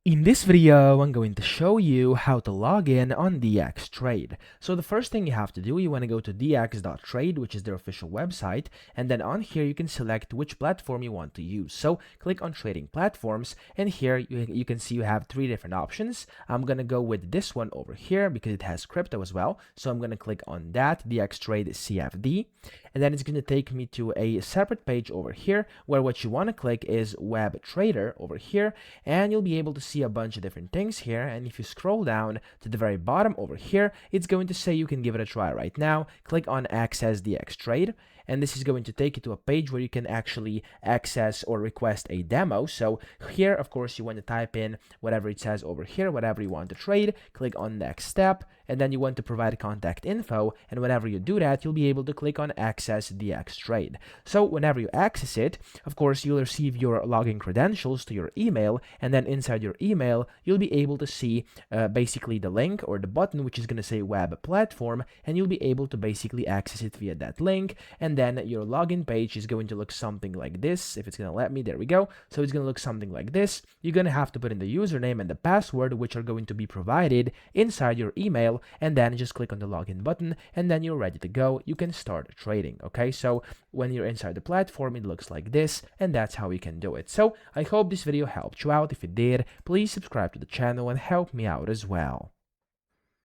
In this video, I'm going to show you how to log in on DXtrade. So the first thing you have to do, you want to go to DX.trade, which is their official website, and then on here you can select which platform you want to use. So click on trading platforms, and here you can see you have three different options. I'm going to go with this one over here because it has crypto as well. So I'm going to click on that, DXtrade CFD, and then it's going to take me to a separate page over here where what you want to click is Web Trader over here, and you'll be able to see a bunch of different things here. And if you scroll down to the very bottom over here, it's going to say you can give it a try right now. Click on Access DXtrade, and this is going to take you to a page where you can actually access or request a demo. So here, of course, you want to type in whatever it says over here, whatever you want to trade. Click on Next Step, and then you want to provide contact info, and whenever you do that, you'll be able to click on Access DXtrade. So whenever you access it, of course, you'll receive your login credentials to your email, and then inside your email, you'll be able to see basically the link or the button which is going to say Web Platform, and you'll be able to basically access it via that link. And then your login page is going to look something like this. If it's going to let me, there we go. So it's going to look something like this. You're going to have to put in the username and the password, which are going to be provided inside your email, and then just click on the login button, and then you're ready to go. You can start trading. Okay, so when you're inside the platform, it looks like this, and that's how you can do it. So I hope this video helped you out. If it did, please subscribe to the channel and help me out as well.